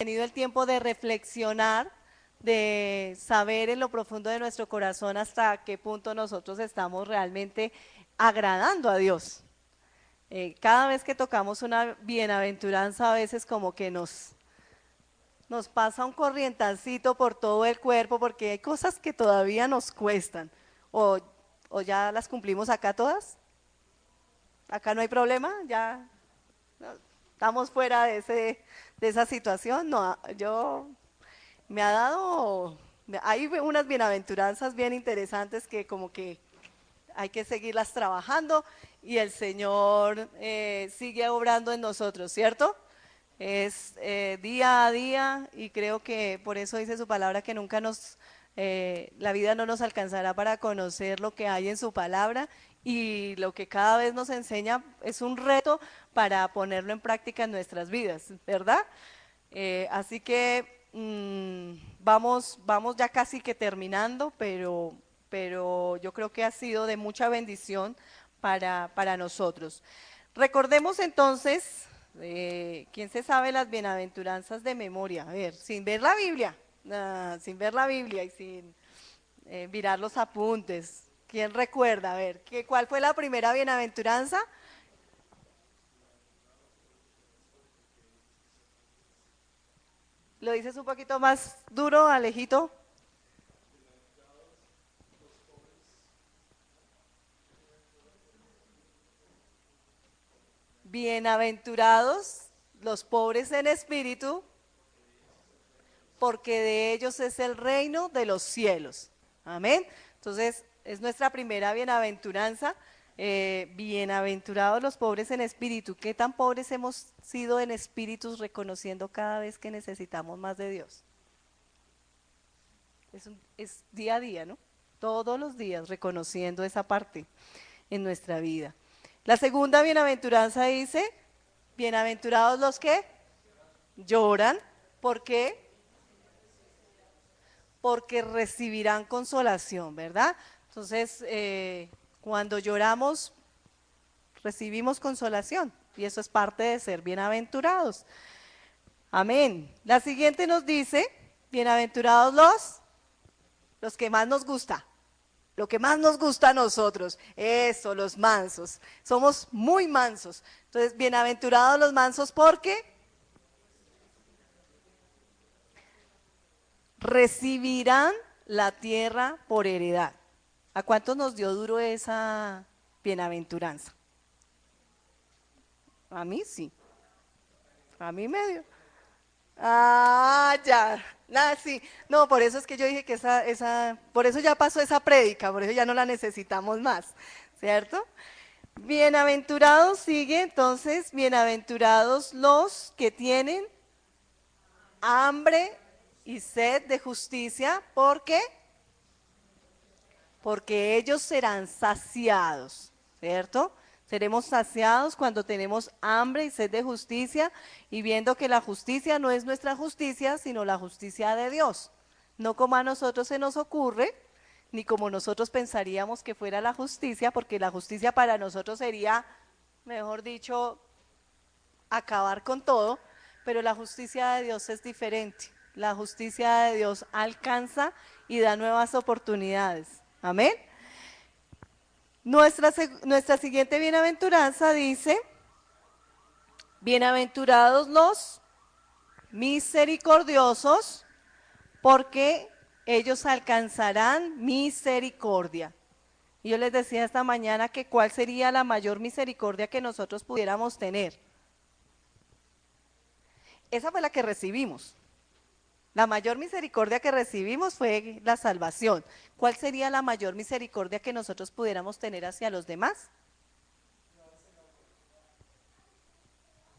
tenido el tiempo de reflexionar, de saber en lo profundo de nuestro corazón hasta qué punto nosotros estamos realmente agradando a Dios. Cada vez que tocamos una bienaventuranza, a veces como que nos pasa un corrientancito por todo el cuerpo, porque hay cosas que todavía nos cuestan. O, o ya las cumplimos acá todas. Acá no hay problema, ya no, estamos fuera de esa situación. No, yo me ha dado, hay unas bienaventuranzas bien interesantes que como que hay que seguirlas trabajando y el Señor sigue obrando en nosotros, ¿cierto? Es día a día y creo que por eso dice su palabra que nunca la vida no nos alcanzará para conocer lo que hay en su palabra y lo que cada vez nos enseña es un reto para ponerlo en práctica en nuestras vidas, ¿verdad? Así que vamos ya casi que terminando, pero yo creo que ha sido de mucha bendición para nosotros. Recordemos entonces, ¿quién se sabe las bienaventuranzas de memoria? A ver, sin ver la Biblia, sin ver la Biblia y sin mirar los apuntes. ¿Quién recuerda? A ver, ¿cuál fue la primera bienaventuranza? ¿Lo dices un poquito más duro, Alejito? Bienaventurados los pobres en espíritu, porque de ellos es el reino de los cielos. Amén. Entonces, es nuestra primera bienaventuranza. Bienaventurados los pobres en espíritu. ¿Qué tan pobres hemos sido en espíritus reconociendo cada vez que necesitamos más de Dios? Es día a día, ¿no? Todos los días reconociendo esa parte en nuestra vida. La segunda bienaventuranza dice, bienaventurados los que lloran, ¿por qué? Porque recibirán consolación, ¿verdad? Entonces, cuando lloramos, recibimos consolación y eso es parte de ser bienaventurados. Amén. La siguiente nos dice, bienaventurados los que más nos gusta. Lo que más nos gusta a nosotros, eso, los mansos. Somos muy mansos. Entonces, bienaventurados los mansos porque recibirán la tierra por heredad. ¿A cuántos nos dio duro esa bienaventuranza? A mí sí. A mí me dio. Ah, ya. Nada, sí. No, por eso es que yo dije que por eso ya pasó esa prédica, por eso ya no la necesitamos más, ¿cierto? Bienaventurados sigue entonces, bienaventurados los que tienen hambre y sed de justicia, ¿por qué? Porque ellos serán saciados, ¿cierto? Seremos saciados cuando tenemos hambre y sed de justicia y viendo que la justicia no es nuestra justicia, sino la justicia de Dios. No como a nosotros se nos ocurre, ni como nosotros pensaríamos que fuera la justicia, porque la justicia para nosotros sería, mejor dicho, acabar con todo, pero la justicia de Dios es diferente. La justicia de Dios alcanza y da nuevas oportunidades. Amén. Nuestra siguiente bienaventuranza dice, bienaventurados los misericordiosos, porque ellos alcanzarán misericordia. Y yo les decía esta mañana que cuál sería la mayor misericordia que nosotros pudiéramos tener. Esa fue la que recibimos. La mayor misericordia que recibimos fue la salvación. ¿Cuál sería la mayor misericordia que nosotros pudiéramos tener hacia los demás?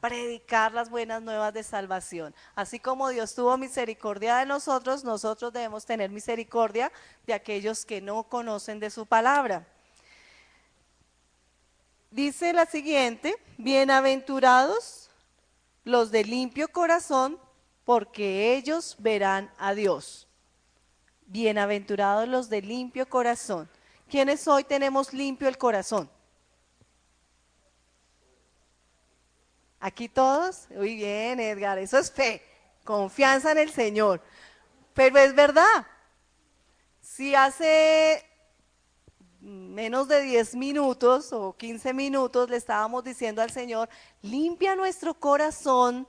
Predicar las buenas nuevas de salvación. Así como Dios tuvo misericordia de nosotros, nosotros debemos tener misericordia de aquellos que no conocen de su palabra. Dice la siguiente, bienaventurados los de limpio corazón, porque ellos verán a Dios. Bienaventurados los de limpio corazón. ¿Quiénes hoy tenemos limpio el corazón? ¿Aquí todos? Muy bien, Edgar, eso es fe. confianza en el Señor. Pero es verdad, si hace menos de 10 minutos o 15 minutos le estábamos diciendo al Señor, limpia nuestro corazón,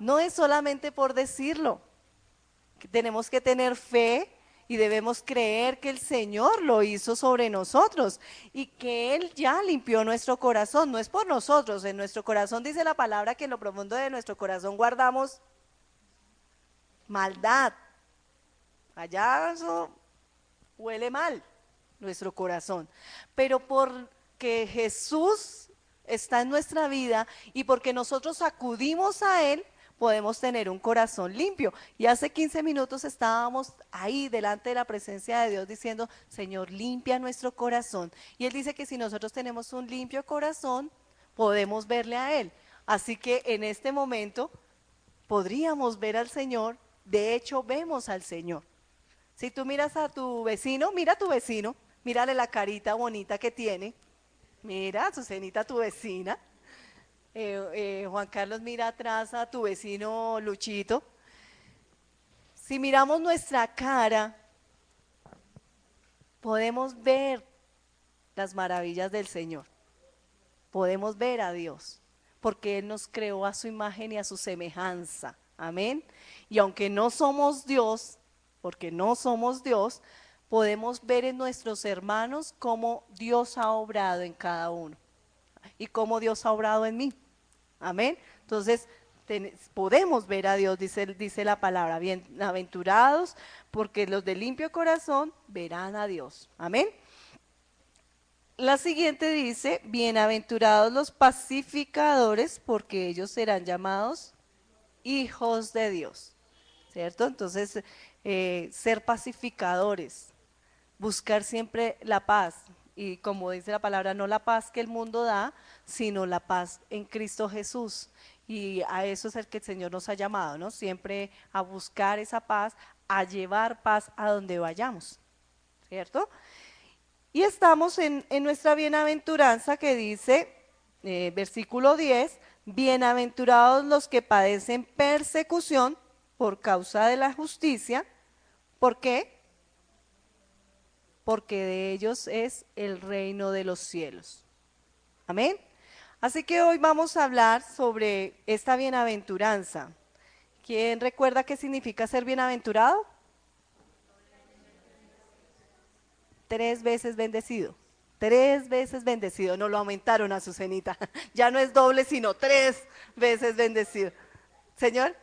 no es solamente por decirlo, que tenemos que tener fe y debemos creer que el Señor lo hizo sobre nosotros y que Él ya limpió nuestro corazón, no es por nosotros, en nuestro corazón dice la palabra que en lo profundo de nuestro corazón guardamos maldad, allá eso huele mal nuestro corazón, pero porque Jesús está en nuestra vida y porque nosotros acudimos a Él, podemos tener un corazón limpio. Y hace 15 minutos estábamos ahí delante de la presencia de Dios diciendo, Señor, limpia nuestro corazón. Y Él dice que si nosotros tenemos un limpio corazón, podemos verle a Él. Así que en este momento podríamos ver al Señor, de hecho vemos al Señor. Si tú miras a tu vecino, mira a tu vecino, mírale la carita bonita que tiene. Mira, Azucenita, tu vecina. Juan Carlos, mira atrás a tu vecino Luchito. Si miramos nuestra cara, podemos ver las maravillas del Señor. Podemos ver a Dios, porque Él nos creó a su imagen y a su semejanza. Amén. Y aunque no somos Dios, porque no somos Dios, podemos ver en nuestros hermanos cómo Dios ha obrado en cada uno y cómo Dios ha obrado en mí. Amén. Entonces, podemos ver a Dios, dice la palabra, bienaventurados, porque los de limpio corazón verán a Dios. Amén. La siguiente dice, bienaventurados los pacificadores, porque ellos serán llamados hijos de Dios. ¿Cierto? Entonces, ser pacificadores, buscar siempre la paz. Y como dice la palabra, no la paz que el mundo da, sino la paz en Cristo Jesús. Y a eso es el que el Señor nos ha llamado, ¿no? Siempre a buscar esa paz, a llevar paz a donde vayamos, ¿cierto? Y estamos en nuestra bienaventuranza que dice, versículo 10, bienaventurados los que padecen persecución por causa de la justicia. ¿Por qué? Porque de ellos es el reino de los cielos. Amén. Así que hoy vamos a hablar sobre esta bienaventuranza. ¿Quién recuerda qué significa ser bienaventurado? 3 veces bendecido. 3 veces bendecido. No lo aumentaron, Azucenita. Ya no es doble, sino 3 veces bendecido. Señor,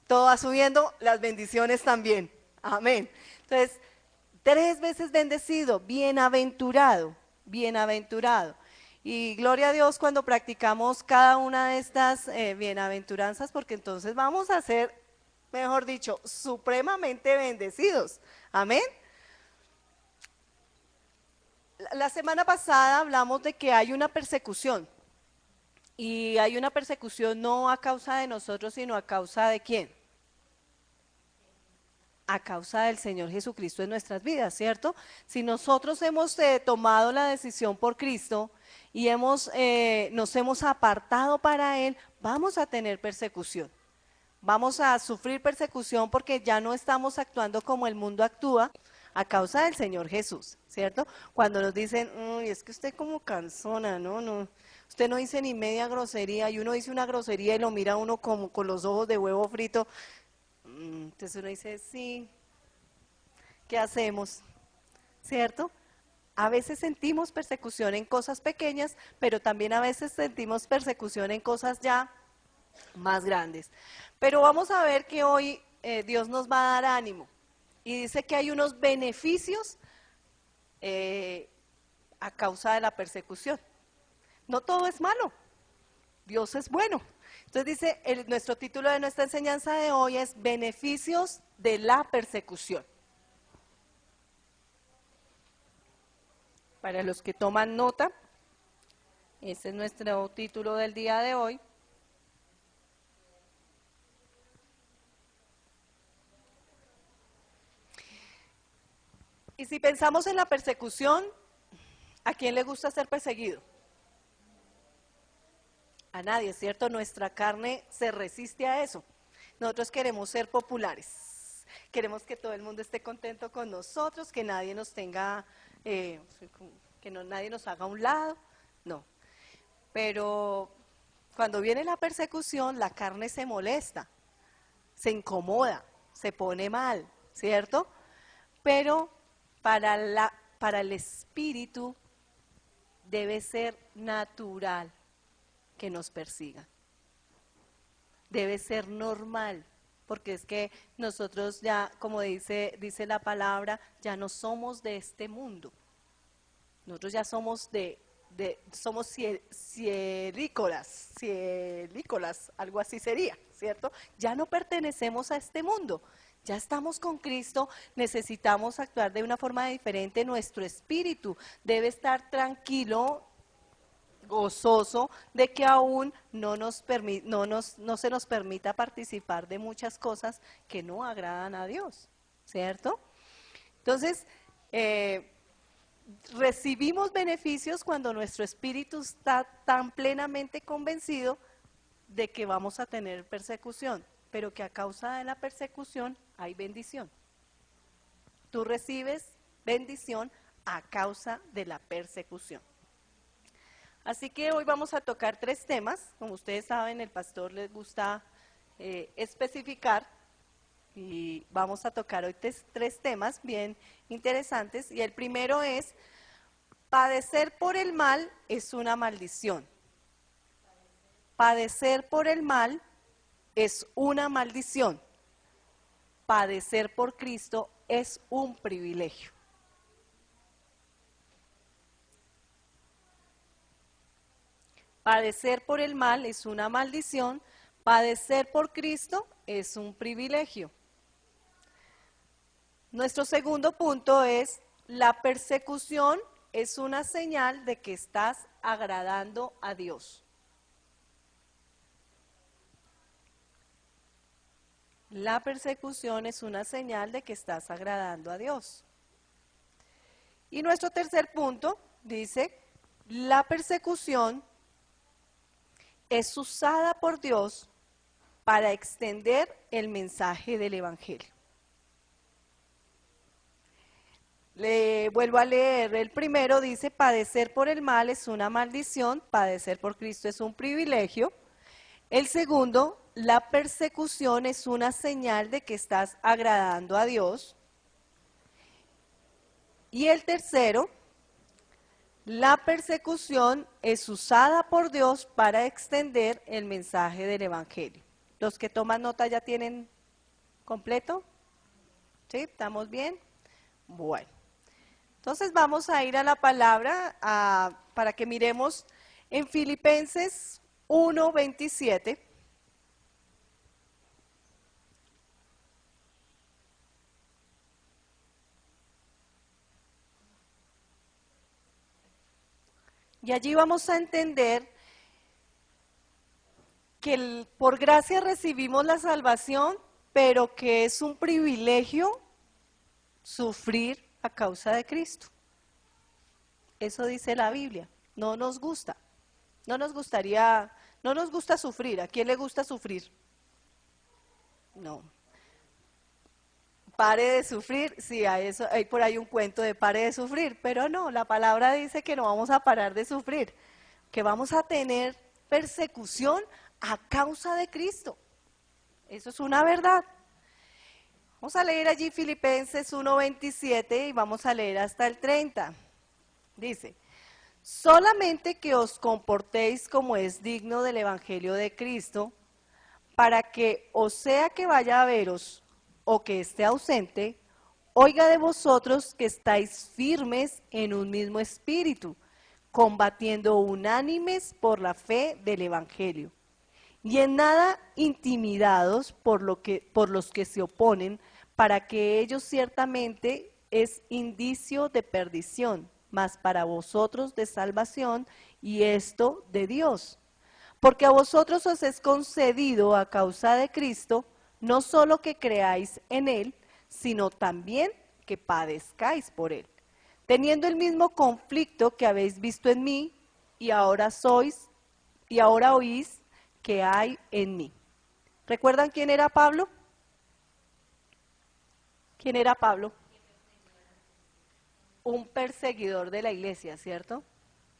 todo va subiendo, las bendiciones también. Amén. Entonces, 3 veces bendecido, bienaventurado, bienaventurado. Y gloria a Dios cuando practicamos cada una de estas bienaventuranzas, porque entonces vamos a ser, mejor dicho, supremamente bendecidos. Amén. La semana pasada hablamos de que hay una persecución. Y hay una persecución no a causa de nosotros, sino a causa de ¿quién? A causa del Señor Jesucristo en nuestras vidas, ¿cierto? Si nosotros hemos tomado la decisión por Cristo y nos hemos apartado para Él, vamos a tener persecución. Vamos a sufrir persecución porque ya no estamos actuando como el mundo actúa a causa del Señor Jesús, ¿cierto? Cuando nos dicen, uy, es que usted como cansona, ¿no? Usted no dice ni media grosería y uno dice una grosería y lo mira uno como con los ojos de huevo frito. Entonces uno dice, sí, ¿qué hacemos? ¿Cierto? A veces sentimos persecución en cosas pequeñas, pero también a veces sentimos persecución en cosas ya más grandes. Pero vamos a ver que hoy Dios nos va a dar ánimo y dice que hay unos beneficios a causa de la persecución. No todo es malo, Dios es bueno. Entonces dice, nuestro título de nuestra enseñanza de hoy es beneficios de la persecución. Para los que toman nota, ese es nuestro título del día de hoy. Y si pensamos en la persecución, ¿a quién le gusta ser perseguido? A nadie, ¿cierto? Nuestra carne se resiste a eso. Nosotros queremos ser populares, queremos que todo el mundo esté contento con nosotros, que nadie nos tenga, que no, nadie nos haga a un lado, no. Pero cuando viene la persecución, la carne se molesta, se incomoda, se pone mal, ¿cierto? Pero para el espíritu debe ser natural que nos persigan. Debe ser normal, porque es que nosotros ya, como dice la palabra, ya no somos de este mundo. Nosotros ya somos somos cielícolas, algo así sería, ¿cierto? Ya no pertenecemos a este mundo, ya estamos con Cristo, necesitamos actuar de una forma diferente, nuestro espíritu debe estar tranquilo, gozoso de que aún no se nos permita participar de muchas cosas que no agradan a Dios, ¿cierto? Entonces, recibimos beneficios cuando nuestro espíritu está tan plenamente convencido de que vamos a tener persecución, pero que a causa de la persecución hay bendición. Tú recibes bendición a causa de la persecución. Así que hoy vamos a tocar 3 temas. Como ustedes saben, el pastor les gusta especificar y vamos a tocar hoy 3 temas bien interesantes. Y el primero es, padecer por el mal es una maldición. Padecer por el mal es una maldición. Padecer por Cristo es un privilegio. Padecer por el mal es una maldición, padecer por Cristo es un privilegio. Nuestro segundo punto es, la persecución es una señal de que estás agradando a Dios. La persecución es una señal de que estás agradando a Dios. Y nuestro tercer punto dice, la persecución es usada por Dios para extender el mensaje del Evangelio. Le vuelvo a leer, el primero dice, padecer por el mal es una maldición, padecer por Cristo es un privilegio. El segundo, la persecución es una señal de que estás agradando a Dios. Y el tercero, la persecución es usada por Dios para extender el mensaje del Evangelio. ¿Los que toman nota ya tienen completo? ¿Sí? ¿Estamos bien? Bueno. Entonces vamos a ir a la palabra para que miremos en Filipenses 1:27. Y allí vamos a entender que por gracia recibimos la salvación, pero que es un privilegio sufrir a causa de Cristo. Eso dice la Biblia. No nos gusta. No nos gusta sufrir. ¿A quién le gusta sufrir? No. Pare de sufrir, sí, hay por ahí un cuento de pare de sufrir, pero no, la palabra dice que no vamos a parar de sufrir, que vamos a tener persecución a causa de Cristo. Eso es una verdad. Vamos a leer allí Filipenses 1:27 y vamos a leer hasta el 30. Dice, solamente que os comportéis como es digno del Evangelio de Cristo, para que, o sea que vaya a veros, o que esté ausente, oiga de vosotros que estáis firmes en un mismo espíritu, combatiendo unánimes por la fe del Evangelio, y en nada intimidados por los que se oponen, para que ellos ciertamente es indicio de perdición, mas para vosotros de salvación, y esto de Dios. Porque a vosotros os es concedido a causa de Cristo, no solo que creáis en Él, sino también que padezcáis por Él, teniendo el mismo conflicto que habéis visto en mí, y ahora oís que hay en mí. ¿Recuerdan quién era Pablo? ¿Quién era Pablo? Un perseguidor de la iglesia, ¿cierto?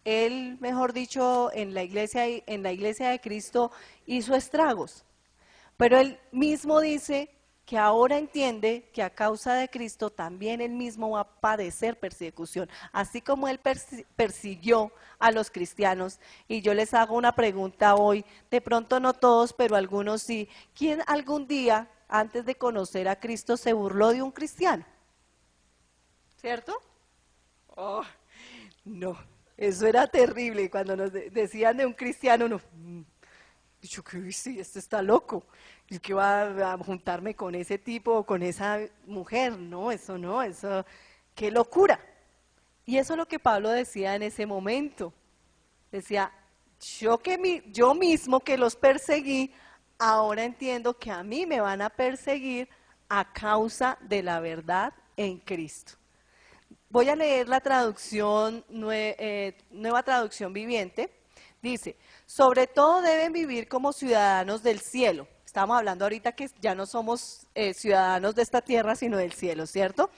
Él, mejor dicho, en la iglesia de Cristo hizo estragos. Pero él mismo dice que ahora entiende que a causa de Cristo también él mismo va a padecer persecución, así como él persiguió a los cristianos. Y yo les hago una pregunta hoy, de pronto no todos, pero algunos sí. ¿Quién algún día, antes de conocer a Cristo, se burló de un cristiano? ¿Cierto? Oh, no, eso era terrible. Cuando nos decían de un cristiano, no, yo que sí, este está loco. ¿Y qué va a juntarme con ese tipo o con esa mujer? No, eso, qué locura. Y eso es lo que Pablo decía en ese momento. Decía, yo mismo que los perseguí, ahora entiendo que a mí me van a perseguir a causa de la verdad en Cristo. Voy a leer la traducción, nueva traducción viviente. Dice, sobre todo deben vivir como ciudadanos del cielo. Estamos hablando ahorita que ya no somos ciudadanos de esta tierra, sino del cielo, ¿cierto?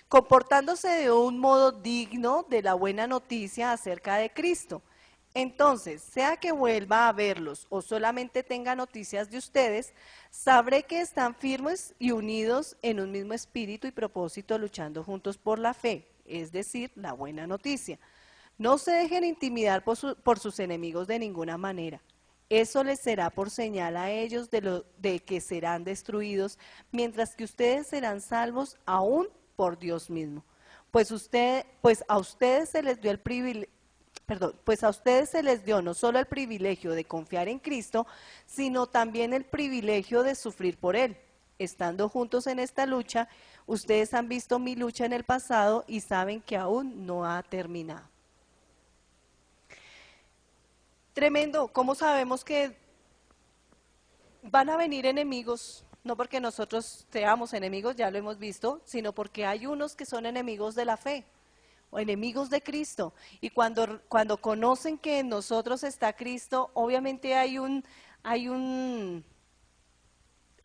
Comportándose de un modo digno de la buena noticia acerca de Cristo. Entonces, sea que vuelva a verlos o solamente tenga noticias de ustedes, sabré que están firmes y unidos en un mismo espíritu y propósito, luchando juntos por la fe, es decir, la buena noticia. No se dejen intimidar por sus enemigos de ninguna manera. Eso les será por señal a ellos de que serán destruidos, mientras que ustedes serán salvos aún por Dios mismo. Pues a ustedes se les dio el privilegio. Pues a ustedes se les dio no solo el privilegio de confiar en Cristo, sino también el privilegio de sufrir por Él. Estando juntos en esta lucha, ustedes han visto mi lucha en el pasado y saben que aún no ha terminado. Tremendo, ¿cómo sabemos que van a venir enemigos? No porque nosotros seamos enemigos, ya lo hemos visto, sino porque hay unos que son enemigos de la fe o enemigos de Cristo. Y cuando conocen que en nosotros está Cristo, obviamente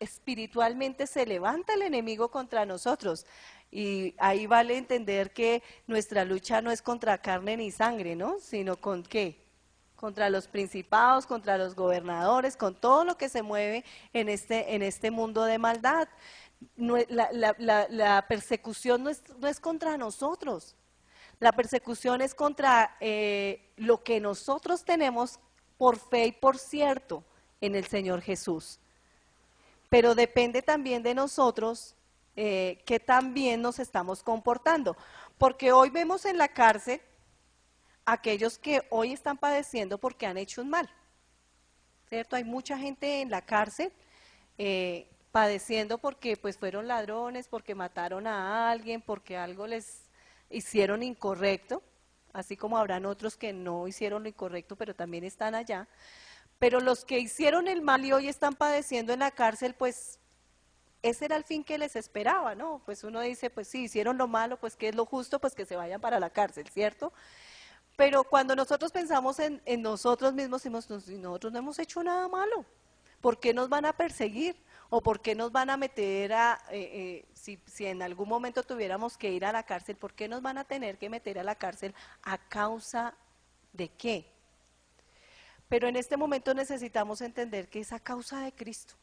espiritualmente se levanta el enemigo contra nosotros. Y ahí vale entender que nuestra lucha no es contra carne ni sangre, ¿no? Sino con ¿qué? Contra los principados, contra los gobernadores, con todo lo que se mueve en este mundo de maldad. La persecución no es contra nosotros. La persecución es contra lo que nosotros tenemos por fe y por cierto en el Señor Jesús. Pero depende también de nosotros que también nos estamos comportando. Porque hoy vemos en la cárcel aquellos que hoy están padeciendo porque han hecho un mal. ¿Cierto? Hay mucha gente en la cárcel padeciendo porque pues fueron ladrones, porque mataron a alguien, porque algo les hicieron incorrecto, así como habrán otros que no hicieron lo incorrecto, pero también están allá. Pero los que hicieron el mal y hoy están padeciendo en la cárcel, pues ese era el fin que les esperaba, ¿no? Pues uno dice, pues sí, hicieron lo malo, pues ¿qué es lo justo? Pues que se vayan para la cárcel, ¿cierto? Pero cuando nosotros pensamos en nosotros mismos, decimos, nosotros no hemos hecho nada malo. ¿Por qué nos van a perseguir? ¿O por qué nos van a meter si en algún momento tuviéramos que ir a la cárcel, por qué nos van a tener que meter a la cárcel a causa de qué? Pero en este momento necesitamos entender que es a causa de Cristo,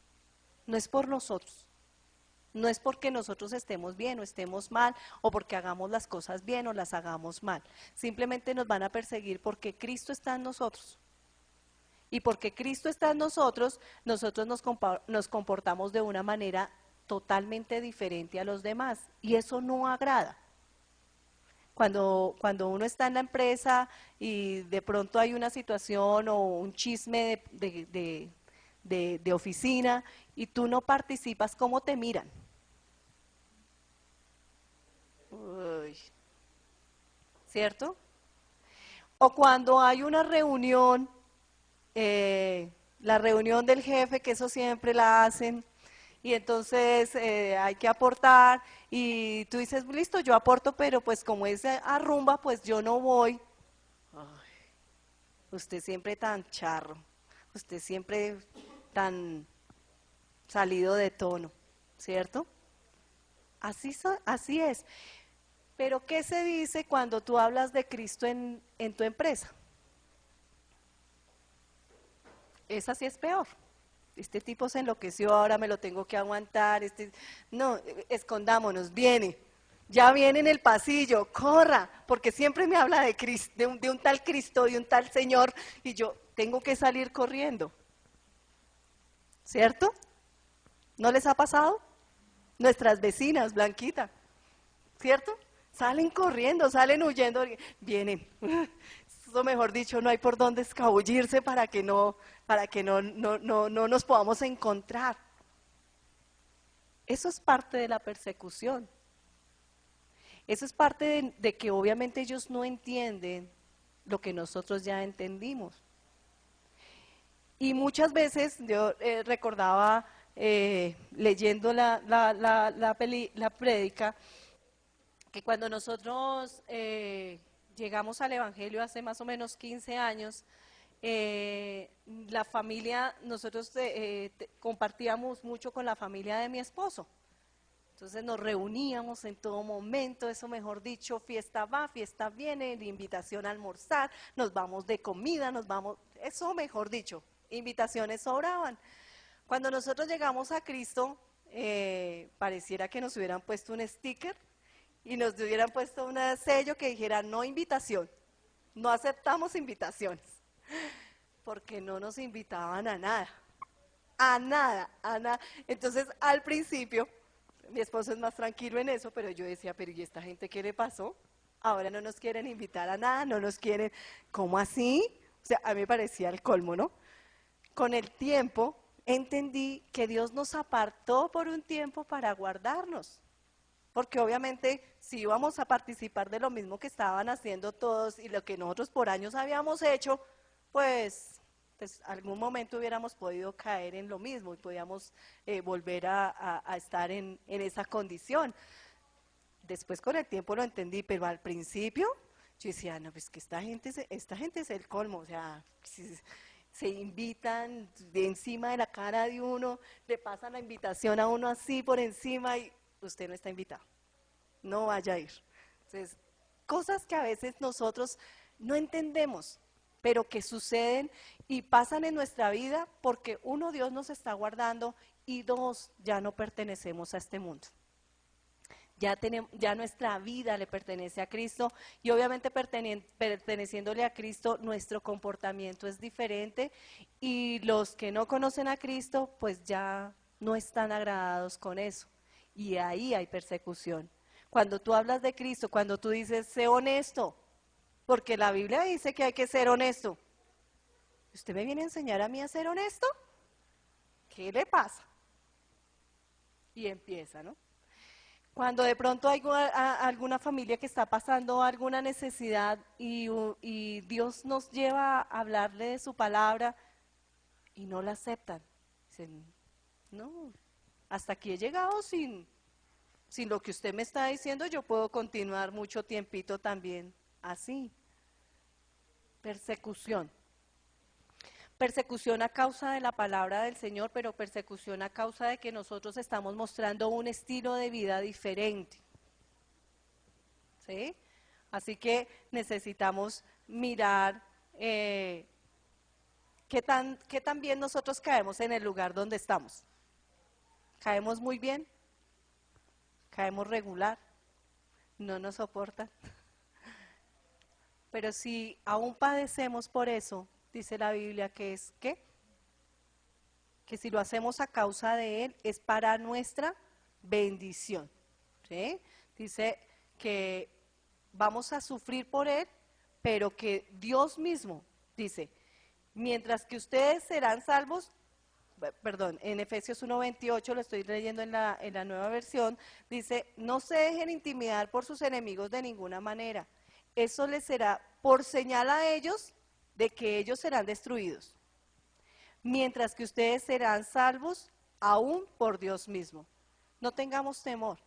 no es por nosotros. No es porque nosotros estemos bien o estemos mal, o porque hagamos las cosas bien o las hagamos mal. Simplemente nos van a perseguir porque Cristo está en nosotros. Y porque Cristo está en nosotros, nosotros nos comportamos de una manera totalmente diferente a los demás. Y eso no agrada. Cuando uno está en la empresa y de pronto hay una situación o un chisme de oficina y tú no participas, ¿cómo te miran? Uy, ¿cierto? O cuando hay una reunión, la reunión del jefe, que eso siempre la hacen, y entonces hay que aportar, y tú dices, listo, yo aporto, pero pues como es a rumba, pues yo no voy. Ay, usted siempre tan charro, usted siempre tan salido de tono, ¿cierto? Así es. Pero ¿qué se dice cuando tú hablas de Cristo en tu empresa? Esa sí es peor. Este tipo se enloqueció, ahora me lo tengo que aguantar. No, escondámonos, viene. Ya viene en el pasillo, corra, porque siempre me habla de, de un tal Cristo, de un tal Señor, y yo tengo que salir corriendo. ¿Cierto? ¿No les ha pasado? Nuestras vecinas, Blanquita, ¿cierto? Salen corriendo, salen huyendo, vienen. Eso mejor dicho, no hay por dónde escabullirse para que no nos podamos encontrar. Eso es parte de la persecución. Eso es parte de que obviamente ellos no entienden lo que nosotros ya entendimos. Y muchas veces yo recordaba leyendo la prédica, que cuando nosotros llegamos al Evangelio hace más o menos 15 años, la familia, nosotros compartíamos mucho con la familia de mi esposo. Entonces nos reuníamos en todo momento, eso mejor dicho, fiesta va, fiesta viene, la invitación a almorzar, nos vamos de comida, nos vamos, eso mejor dicho, invitaciones sobraban. Cuando nosotros llegamos a Cristo, pareciera que nos hubieran puesto un sticker y nos hubieran puesto un sello que dijera no invitación, no aceptamos invitaciones, porque no nos invitaban a nada, a nada, a nada. Entonces al principio, mi esposo es más tranquilo en eso, pero yo decía, pero ¿y esta gente qué le pasó? Ahora no nos quieren invitar a nada, no nos quieren, ¿cómo así? O sea, a mí me parecía el colmo, ¿no? Con el tiempo entendí que Dios nos apartó por un tiempo para guardarnos. Porque obviamente si íbamos a participar de lo mismo que estaban haciendo todos y lo que nosotros por años habíamos hecho, pues algún momento hubiéramos podido caer en lo mismo y podíamos volver a estar en esa condición. Después con el tiempo lo entendí, pero al principio yo decía, no, pues que esta gente es el colmo, o sea, se invitan de encima de la cara de uno, le pasan la invitación a uno así por encima y usted no está invitado, no vaya a ir. Entonces, cosas que a veces nosotros no entendemos, pero que suceden y pasan en nuestra vida porque uno, Dios nos está guardando y dos, ya no pertenecemos a este mundo. Ya nuestra vida le pertenece a Cristo y obviamente perteneciéndole a Cristo nuestro comportamiento es diferente y los que no conocen a Cristo pues ya no están agradados con eso y ahí hay persecución. Cuando tú hablas de Cristo, cuando tú dices sé honesto, porque la Biblia dice que hay que ser honesto. ¿Usted me viene a enseñar a mí a ser honesto? ¿Qué le pasa? Y empieza, ¿no? Cuando de pronto hay alguna familia que está pasando alguna necesidad y Dios nos lleva a hablarle de su palabra y no la aceptan. Dicen, no, hasta aquí he llegado sin lo que usted me está diciendo, yo puedo continuar mucho tiempito también así. Persecución. Persecución a causa de la palabra del Señor, pero persecución a causa de que nosotros estamos mostrando un estilo de vida diferente. ¿Sí? Así que necesitamos mirar qué tan bien nosotros caemos en el lugar donde estamos. ¿Caemos muy bien? ¿Caemos regular? ¿No nos soportan? Pero si aún padecemos por eso, dice la Biblia que es ¿qué? Que si lo hacemos a causa de Él es para nuestra bendición. ¿Sí? Dice que vamos a sufrir por Él, pero que Dios mismo, dice, mientras que ustedes serán salvos, perdón, en Efesios 1:28, lo estoy leyendo en la nueva versión, dice, no se dejen intimidar por sus enemigos de ninguna manera. Eso les será por señal a ellos de que ellos serán destruidos, mientras que ustedes serán salvos aún por Dios mismo. No tengamos temor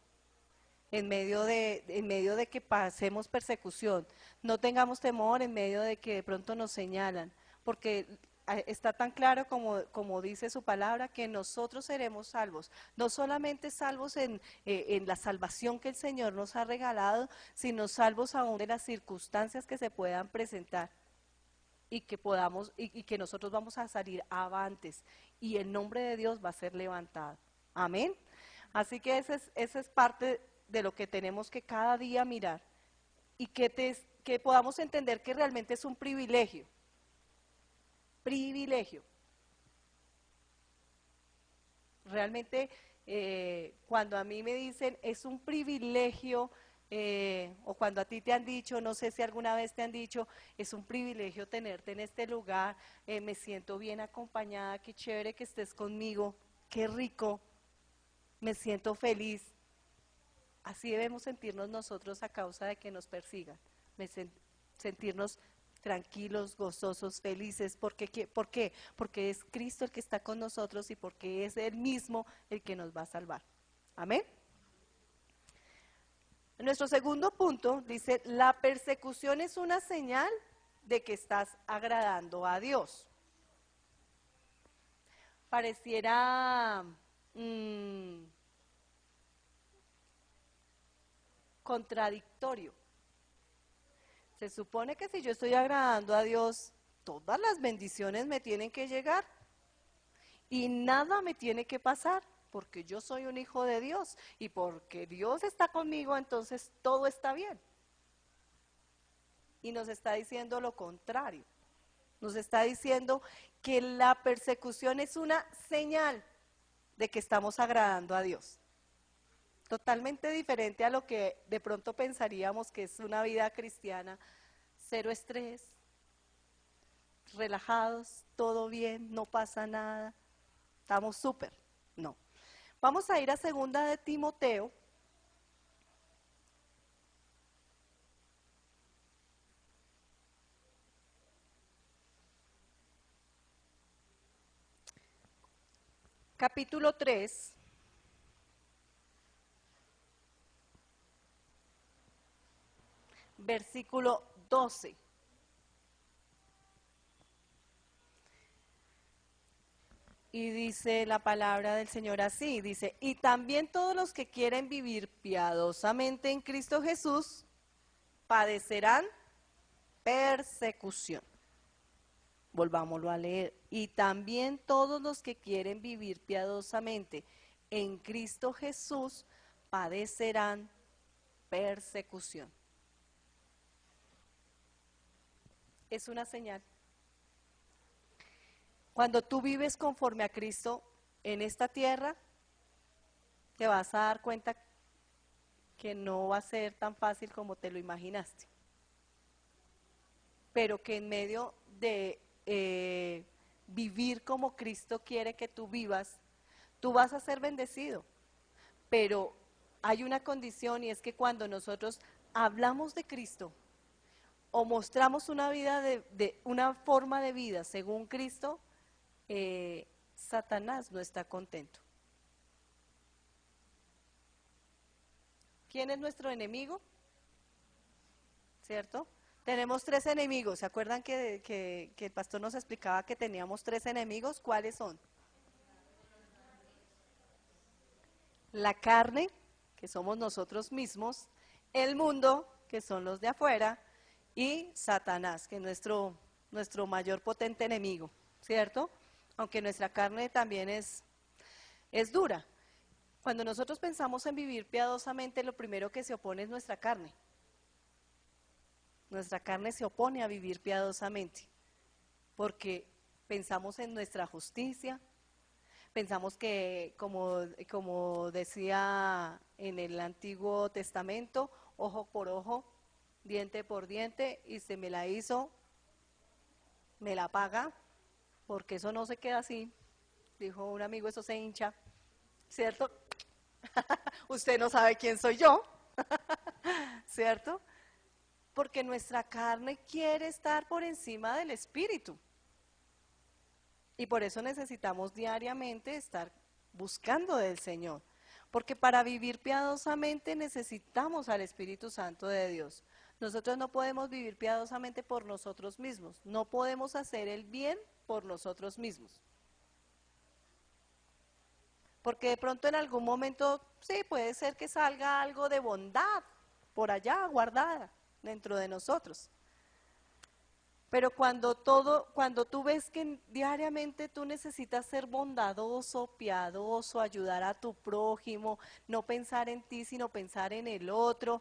en medio de que pasemos persecución, no tengamos temor en medio de que de pronto nos señalan, porque está tan claro como dice su palabra, que nosotros seremos salvos, no solamente salvos en la salvación que el Señor nos ha regalado, sino salvos aún de las circunstancias que se puedan presentar y que podamos, y que nosotros vamos a salir avantes y el nombre de Dios va a ser levantado. Amén. Así que esa es parte de lo que tenemos que cada día mirar y que podamos entender que realmente es un privilegio. Privilegio. Realmente cuando a mí me dicen es un privilegio, o cuando a ti te han dicho, no sé si alguna vez te han dicho, es un privilegio tenerte en este lugar, me siento bien acompañada, qué chévere que estés conmigo, qué rico, me siento feliz. Así debemos sentirnos nosotros a causa de que nos persigan, sentirnos tranquilos, gozosos, felices. ¿Por qué? Porque es Cristo el que está con nosotros y porque es Él mismo el que nos va a salvar. Amén. Nuestro segundo punto dice, la persecución es una señal de que estás agradando a Dios. Pareciera contradictorio. Se supone que si yo estoy agradando a Dios, todas las bendiciones me tienen que llegar y nada me tiene que pasar, porque yo soy un hijo de Dios y porque Dios está conmigo, entonces todo está bien. Y nos está diciendo lo contrario. Nos está diciendo que la persecución es una señal de que estamos agradando a Dios. Totalmente diferente a lo que de pronto pensaríamos que es una vida cristiana, cero estrés, relajados, todo bien, no pasa nada, estamos súper. No. Vamos a ir a 2 de Timoteo. Capítulo 3. Versículo 12. Y dice la palabra del Señor así, dice, y también todos los que quieren vivir piadosamente en Cristo Jesús padecerán persecución. Volvámoslo a leer. Y también todos los que quieren vivir piadosamente en Cristo Jesús padecerán persecución. Es una señal. Cuando tú vives conforme a Cristo en esta tierra, te vas a dar cuenta que no va a ser tan fácil como te lo imaginaste. Pero que en medio de vivir como Cristo quiere que tú vivas, tú vas a ser bendecido. Pero hay una condición y es que cuando nosotros hablamos de Cristo o mostramos una vida una forma de vida según Cristo, Satanás no está contento. ¿Quién es nuestro enemigo? ¿Cierto? Tenemos 3 enemigos. ¿Se acuerdan que el pastor nos explicaba que teníamos 3 enemigos? ¿Cuáles son? La carne, que somos nosotros mismos, el mundo, que son los de afuera, y Satanás, que es nuestro mayor potente enemigo, ¿cierto? Aunque nuestra carne también es dura. Cuando nosotros pensamos en vivir piadosamente, lo primero que se opone es nuestra carne. Nuestra carne se opone a vivir piadosamente, porque pensamos en nuestra justicia, pensamos que, como decía en el Antiguo Testamento, ojo por ojo, diente por diente, y se me la hizo, me la paga, porque eso no se queda así. Dijo un amigo, eso se hincha, ¿cierto? Usted no sabe quién soy yo, ¿cierto? Porque nuestra carne quiere estar por encima del espíritu. Y por eso necesitamos diariamente estar buscando del Señor. Porque para vivir piadosamente necesitamos al Espíritu Santo de Dios. Nosotros no podemos vivir piadosamente por nosotros mismos, no podemos hacer el bien por nosotros mismos. Porque de pronto en algún momento, sí, puede ser que salga algo de bondad por allá guardada dentro de nosotros. Pero cuando tú ves que diariamente tú necesitas ser bondadoso, piadoso, ayudar a tu prójimo, no pensar en ti, sino pensar en el otro,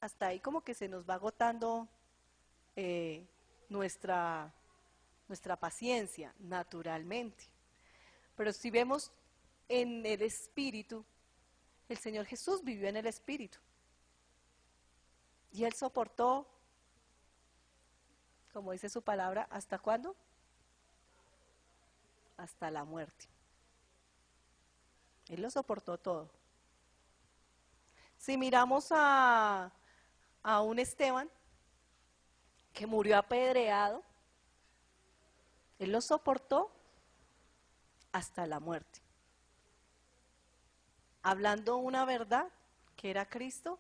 hasta ahí como que se nos va agotando eh, nuestra, nuestra paciencia, naturalmente. Pero si vemos en el Espíritu, el Señor Jesús vivió en el Espíritu. Y Él soportó, como dice su palabra, ¿hasta cuándo? Hasta la muerte. Él lo soportó todo. Si miramos a un Esteban que murió apedreado, Él lo soportó hasta la muerte. Hablando una verdad, que era Cristo,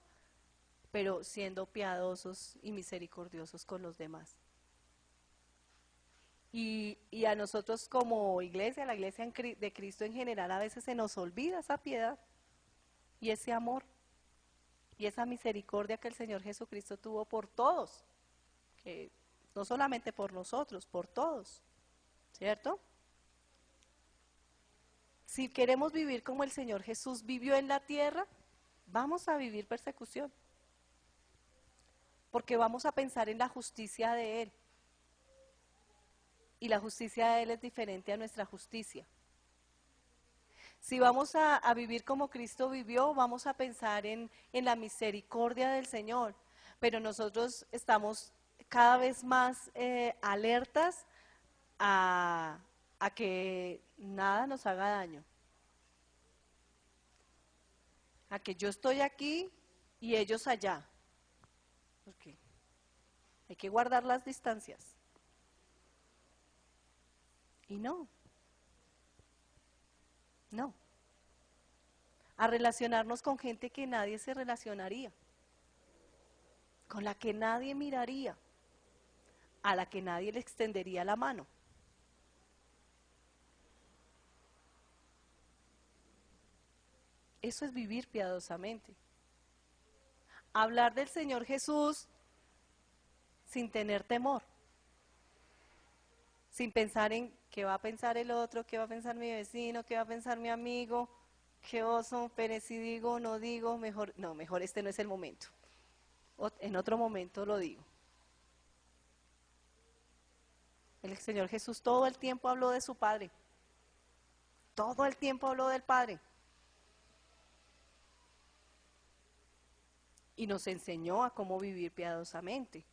pero siendo piadosos y misericordiosos con los demás. Y a nosotros como iglesia, la iglesia de Cristo en general, a veces se nos olvida esa piedad y ese amor y esa misericordia que el Señor Jesucristo tuvo por todos, que no solamente por nosotros, por todos, ¿cierto? Si queremos vivir como el Señor Jesús vivió en la tierra, vamos a vivir persecución, porque vamos a pensar en la justicia de Él. Y la justicia de Él es diferente a nuestra justicia. Si vamos a vivir como Cristo vivió, vamos a pensar en la misericordia del Señor. Pero nosotros estamos cada vez más alertas a que nada nos haga daño. A que yo estoy aquí y ellos allá. Porque hay que guardar las distancias. Y no. A relacionarnos con gente que nadie se relacionaría, con la que nadie miraría, a la que nadie le extendería la mano. Eso es vivir piadosamente. Hablar del Señor Jesús sin tener temor, sin pensar en qué va a pensar el otro, qué va a pensar mi vecino, qué va a pensar mi amigo, qué oso, pero si digo, no digo, mejor, no, mejor este no es el momento. En otro momento lo digo. El Señor Jesús todo el tiempo habló de su Padre. Todo el tiempo habló del Padre. Y nos enseñó a cómo vivir piadosamente.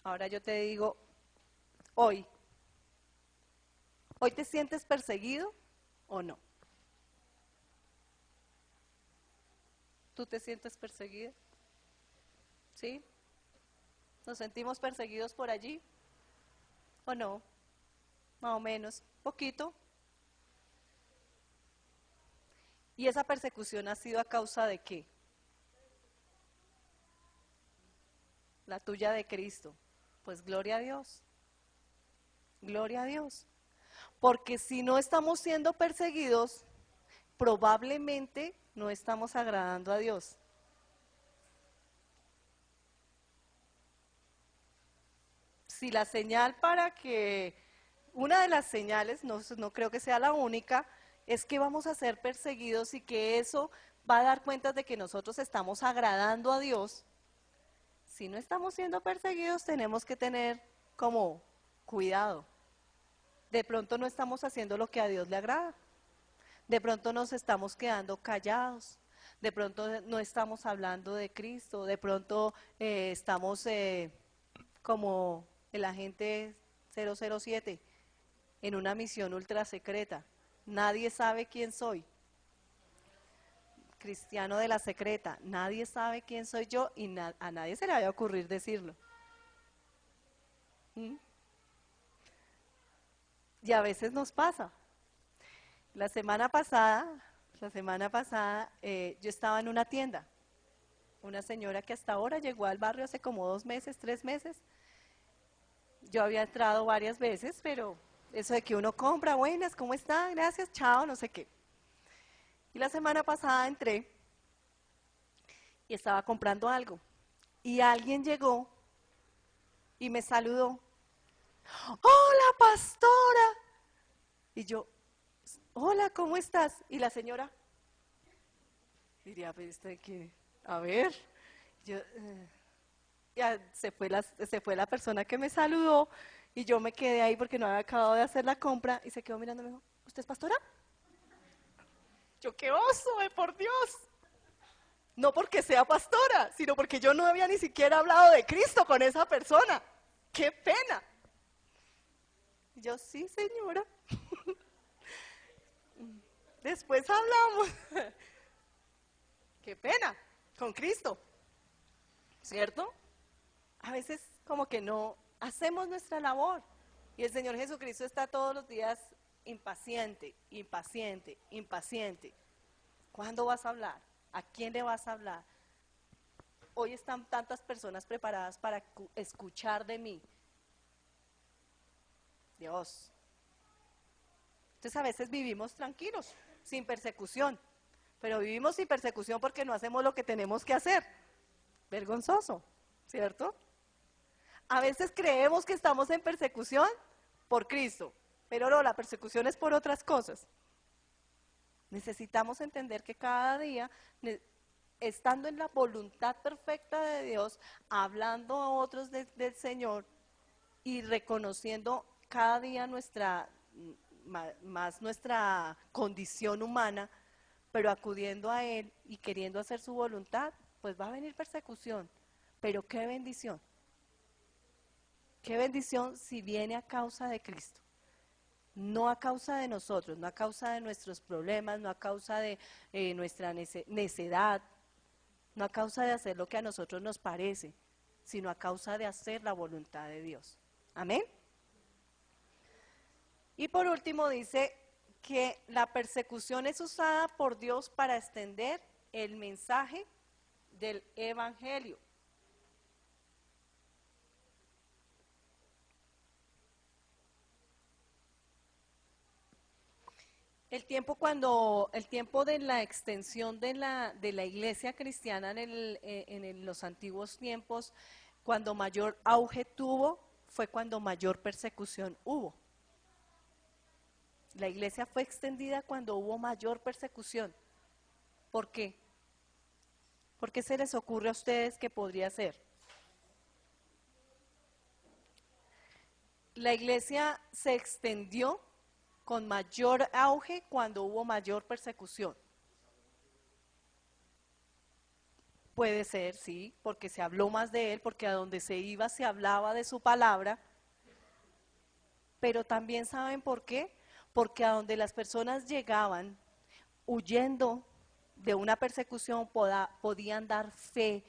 Ahora yo te digo, hoy te sientes perseguido o no? ¿Tú te sientes perseguido? ¿Sí? ¿Nos sentimos perseguidos por allí? ¿O no? Más o menos, poquito. ¿Y esa persecución ha sido a causa de qué? La tuya de Cristo. Pues gloria a Dios. Gloria a Dios. Porque si no estamos siendo perseguidos, probablemente no estamos agradando a Dios. Si la señal para que, una de las señales, no creo que sea la única, es que vamos a ser perseguidos y que eso va a dar cuenta de que nosotros estamos agradando a Dios. Si no estamos siendo perseguidos, tenemos que tener como cuidado. De pronto no estamos haciendo lo que a Dios le agrada. De pronto nos estamos quedando callados. De pronto no estamos hablando de Cristo. De pronto estamos como el agente 007 en una misión ultra secreta. Nadie sabe quién soy. Cristiano de la secreta. Nadie sabe quién soy yo y a nadie se le va a ocurrir decirlo. ¿Mm? Y a veces nos pasa. La semana pasada La semana pasada yo estaba en una tienda, una señora que hasta ahora llegó al barrio hace como 2 meses, 3 meses. Yo había entrado varias veces, pero eso de que uno compra, buenas, ¿cómo está? Gracias, chao, no sé qué. Y la semana pasada entré y estaba comprando algo. Y alguien llegó y me saludó. ¡Hola, pastora! Y yo, hola, ¿cómo estás? Y la señora, diría, pues, a ver, yo, ya se fue la persona que me saludó y yo me quedé ahí porque no había acabado de hacer la compra y se quedó mirando y me dijo, ¿usted es pastora? Yo, qué oso, por Dios. No porque sea pastora, sino porque yo no había ni siquiera hablado de Cristo con esa persona. ¡Qué pena! Y yo, sí, señora. Después hablamos. ¡Qué pena! Con Cristo, ¿cierto? A veces como que no hacemos nuestra labor. Y el Señor Jesucristo está todos los días impaciente, impaciente, impaciente. ¿Cuándo vas a hablar? ¿A quién le vas a hablar? Hoy están tantas personas preparadas para escuchar de mí. Dios. Entonces a veces vivimos tranquilos, sin persecución. Pero vivimos sin persecución porque no hacemos lo que tenemos que hacer. Vergonzoso, ¿cierto? A veces creemos que estamos en persecución por Cristo, pero no, la persecución es por otras cosas. Necesitamos entender que cada día, estando en la voluntad perfecta de Dios, hablando a otros del Señor y reconociendo cada día más nuestra condición humana, pero acudiendo a Él y queriendo hacer su voluntad, pues va a venir persecución. Pero qué bendición. Qué bendición si viene a causa de Cristo. No a causa de nosotros, no a causa de nuestros problemas, no a causa de nuestra necedad, no a causa de hacer lo que a nosotros nos parece, sino a causa de hacer la voluntad de Dios. Amén. Y por último dice que la persecución es usada por Dios para extender el mensaje del Evangelio. El tiempo de la extensión de la iglesia cristiana en los antiguos tiempos, cuando mayor auge tuvo, fue cuando mayor persecución hubo. La iglesia fue extendida cuando hubo mayor persecución. ¿Por qué? ¿Por qué se les ocurre a ustedes que podría ser? La iglesia se extendió con mayor auge cuando hubo mayor persecución. Puede ser, sí, porque se habló más de él, porque a donde se iba se hablaba de su palabra, pero también saben por qué, porque a donde las personas llegaban huyendo de una persecución podían dar fe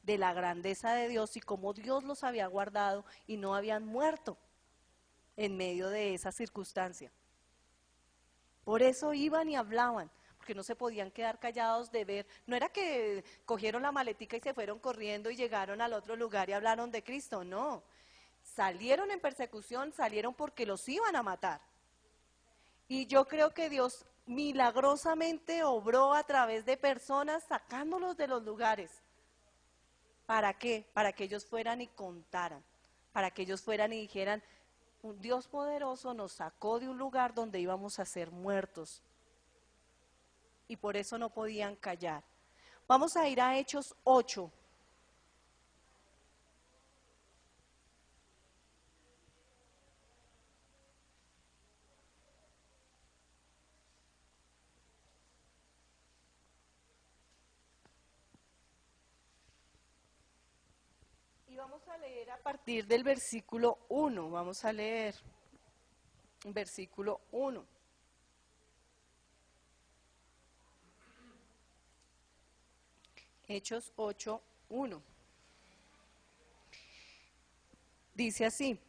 de la grandeza de Dios y cómo Dios los había guardado y no habían muerto en medio de esa circunstancia. Por eso iban y hablaban, porque no se podían quedar callados de ver. No era que cogieron la maletica y se fueron corriendo y llegaron al otro lugar y hablaron de Cristo, no. Salieron en persecución, salieron porque los iban a matar. Y yo creo que Dios milagrosamente obró a través de personas sacándolos de los lugares. ¿Para qué? Para que ellos fueran y contaran, para que ellos fueran y dijeran, un Dios poderoso nos sacó de un lugar donde íbamos a ser muertos. Y por eso no podían callar. Vamos a ir a Hechos 8. Y vamos a leer a partir del versículo 1. Vamos a leer versículo 1. Hechos 8, 1. Dice así,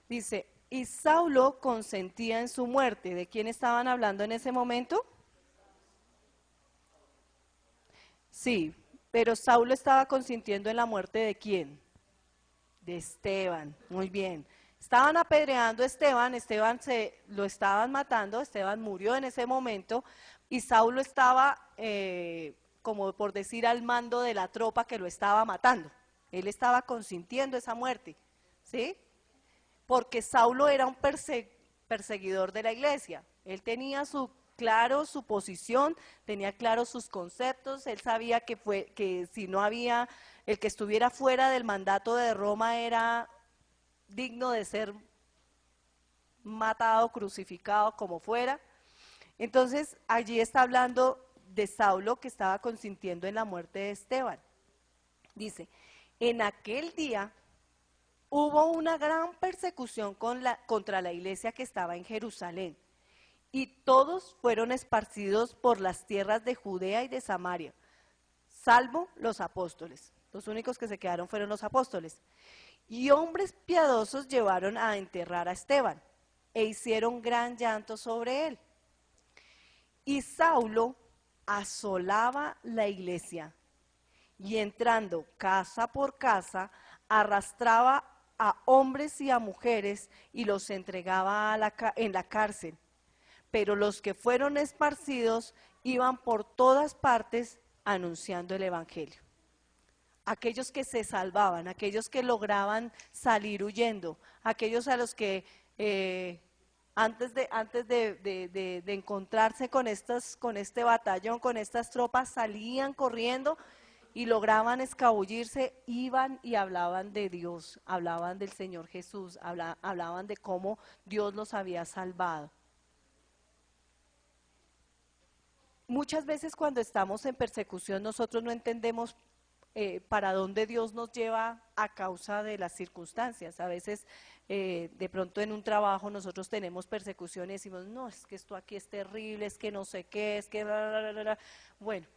dice, y Saulo consentía en su muerte. ¿De quién estaban hablando en ese momento? Sí, pero Saulo estaba consintiendo en la muerte ¿de quién? De Esteban, muy bien. Estaban apedreando a Esteban, Esteban se lo estaban matando, Esteban murió en ese momento y Saulo estaba, como por decir, al mando de la tropa que lo estaba matando. Él estaba consintiendo esa muerte, ¿sí? Porque Saulo era un perseguidor de la iglesia. Él tenía claro su posición, tenía claro sus conceptos, él sabía que si no había, el que estuviera fuera del mandato de Roma era digno de ser matado, crucificado, como fuera. Entonces allí está hablando de Saulo que estaba consintiendo en la muerte de Esteban. Dice, en aquel día hubo una gran persecución contra la iglesia que estaba en Jerusalén, y todos fueron esparcidos por las tierras de Judea y de Samaria, salvo los apóstoles. Los únicos que se quedaron fueron los apóstoles. Y hombres piadosos llevaron a enterrar a Esteban, e hicieron gran llanto sobre él. Y Saulo asolaba la iglesia, y entrando casa por casa, arrastraba a hombres y a mujeres y los entregaba en la cárcel. Pero los que fueron esparcidos iban por todas partes anunciando el evangelio. Aquellos que se salvaban, aquellos que lograban salir huyendo, aquellos a los que antes de encontrarse con este batallón, con estas tropas, salían corriendo y lograban escabullirse, iban y hablaban de Dios, hablaban del Señor Jesús, hablaban de cómo Dios los había salvado. Muchas veces cuando estamos en persecución nosotros no entendemos para dónde Dios nos lleva a causa de las circunstancias. A veces de pronto en un trabajo nosotros tenemos persecución y decimos, no, es que esto aquí es terrible, es que no sé qué, es que bla, bla, bla, bla. Bueno,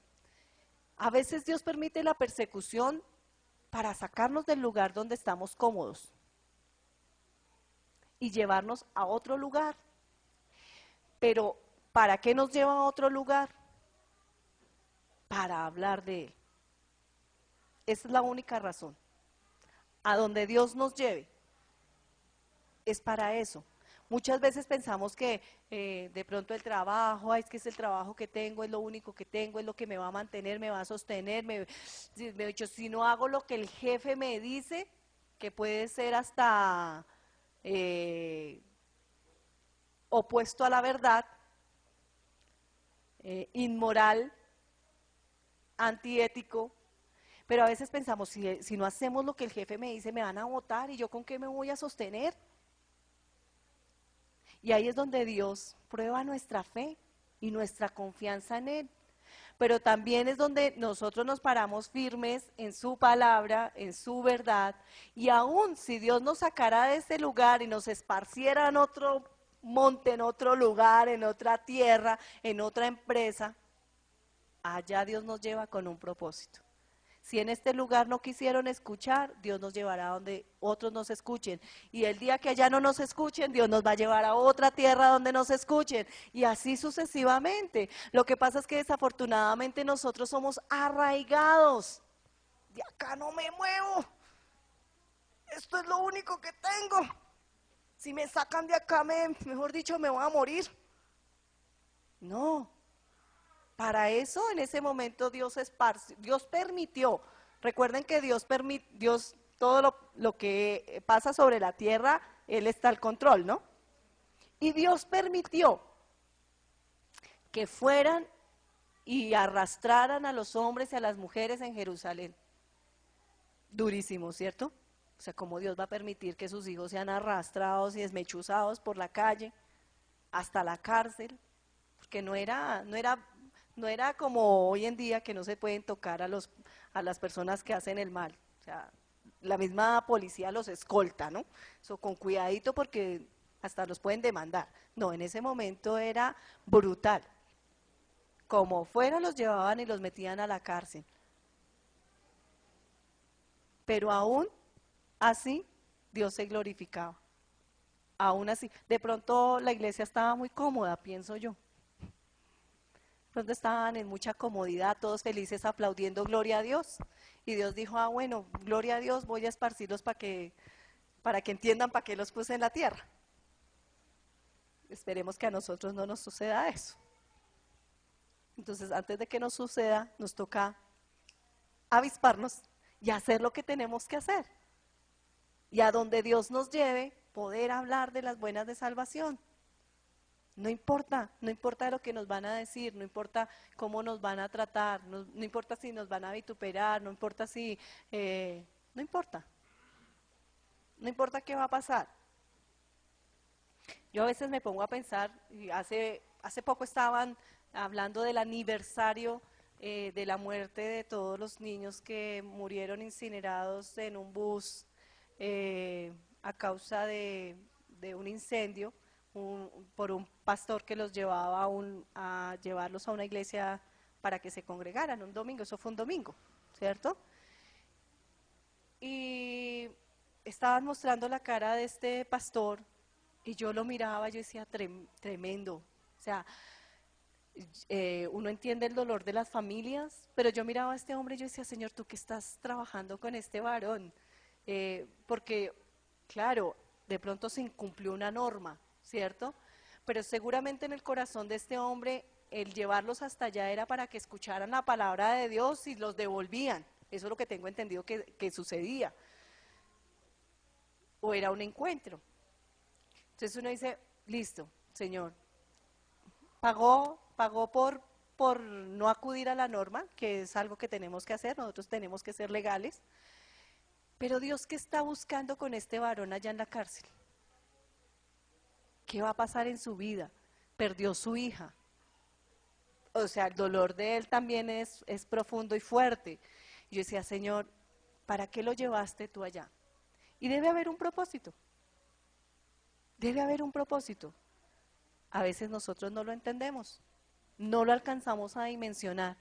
a veces Dios permite la persecución para sacarnos del lugar donde estamos cómodos y llevarnos a otro lugar. Pero ¿para qué nos lleva a otro lugar? Para hablar de Él. Esa es la única razón. A donde Dios nos lleve es para eso. Muchas veces pensamos que de pronto el trabajo, es que es el trabajo que tengo, es lo único que tengo, es lo que me va a mantener, me va a sostener. Me he dicho, si no hago lo que el jefe me dice, que puede ser hasta opuesto a la verdad, inmoral, antiético, pero a veces pensamos, si no hacemos lo que el jefe me dice, me van a votar y yo con qué me voy a sostener. Y ahí es donde Dios prueba nuestra fe y nuestra confianza en Él. Pero también es donde nosotros nos paramos firmes en su palabra, en su verdad. Y aún si Dios nos sacara de ese lugar y nos esparciera en otro monte, en otro lugar, en otra tierra, en otra empresa, allá Dios nos lleva con un propósito. Si en este lugar no quisieron escuchar, Dios nos llevará a donde otros nos escuchen. Y el día que allá no nos escuchen, Dios nos va a llevar a otra tierra donde nos escuchen. Y así sucesivamente. Lo que pasa es que desafortunadamente nosotros somos arraigados. De acá no me muevo. Esto es lo único que tengo. Si me sacan de acá, mejor dicho, me voy a morir. No. Para eso en ese momento Dios permitió. Recuerden que Dios todo lo que pasa sobre la tierra, Él está al control, ¿no? Y Dios permitió que fueran y arrastraran a los hombres y a las mujeres en Jerusalén. Durísimo, ¿cierto? O sea, ¿cómo Dios va a permitir que sus hijos sean arrastrados y desmechuzados por la calle hasta la cárcel? Porque no era como hoy en día que no se pueden tocar a las personas que hacen el mal. O sea, la misma policía los escolta, ¿no? Eso con cuidadito porque hasta los pueden demandar. No, en ese momento era brutal. Como fuera los llevaban y los metían a la cárcel. Pero aún así Dios se glorificaba. Aún así, de pronto la iglesia estaba muy cómoda, pienso yo. Pronto estaban en mucha comodidad, todos felices aplaudiendo gloria a Dios. Y Dios dijo, ah, bueno, gloria a Dios, voy a esparcirlos para que entiendan para qué los puse en la tierra. Esperemos que a nosotros no nos suceda eso. Entonces, antes de que nos suceda, nos toca avisparnos y hacer lo que tenemos que hacer. Y a donde Dios nos lleve, poder hablar de las buenas de salvación. No importa lo que nos van a decir, no importa cómo nos van a tratar, no importa si nos van a vituperar, no importa si, no importa qué va a pasar. Yo a veces me pongo a pensar, y hace poco estaban hablando del aniversario de la muerte de todos los niños que murieron incinerados en un bus a causa de un incendio. Por un pastor que los llevaba a llevarlos a una iglesia para que se congregaran un domingo, eso fue un domingo, ¿cierto? Y estaban mostrando la cara de este pastor y yo lo miraba, yo decía, tremendo, o sea, uno entiende el dolor de las familias, pero yo miraba a este hombre y yo decía, Señor, tú que estás trabajando con este varón, porque, claro, de pronto se incumplió una norma, ¿cierto? Pero seguramente en el corazón de este hombre, el llevarlos hasta allá era para que escucharan la palabra de Dios y los devolvían. Eso es lo que tengo entendido que sucedía. O era un encuentro. Entonces uno dice, listo, Señor, pagó por no acudir a la norma, que es algo que tenemos que hacer, nosotros tenemos que ser legales. Pero Dios, ¿qué está buscando con este varón allá en la cárcel? ¿Qué va a pasar en su vida? Perdió su hija. O sea, el dolor de él también es profundo y fuerte. Y yo decía, Señor, ¿para qué lo llevaste tú allá? Y debe haber un propósito. Debe haber un propósito. A veces nosotros no lo entendemos, no lo alcanzamos a dimensionar.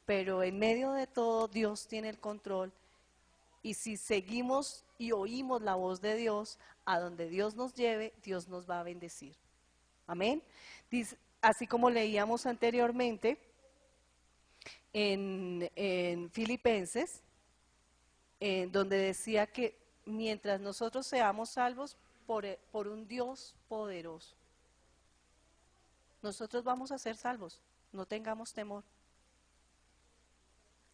Pero en medio de todo, Dios tiene el control. Y si seguimos y oímos la voz de Dios, a donde Dios nos lleve, Dios nos va a bendecir. Amén. Dice, así como leíamos anteriormente en Filipenses, donde decía que mientras nosotros seamos salvos por un Dios poderoso, nosotros vamos a ser salvos, no tengamos temor.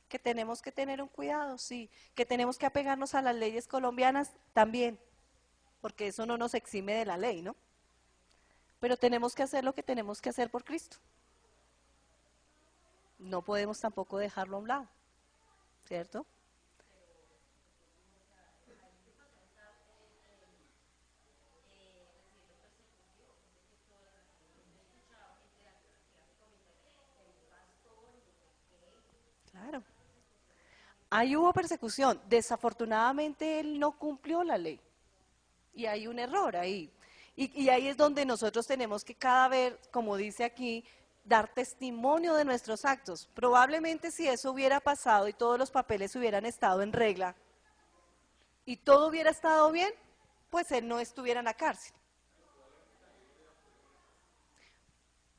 Que tenemos que tener un cuidado, sí, que tenemos que apegarnos a las leyes colombianas también, porque eso no nos exime de la ley, ¿no? Pero tenemos que hacer lo que tenemos que hacer por Cristo. No podemos tampoco dejarlo a un lado, ¿cierto? Claro. Ahí hubo persecución. Desafortunadamente él no cumplió la ley. Y hay un error ahí. Y ahí es donde nosotros tenemos que cada vez, como dice aquí, dar testimonio de nuestros actos. Probablemente si eso hubiera pasado y todos los papeles hubieran estado en regla y todo hubiera estado bien, pues él no estuviera en la cárcel.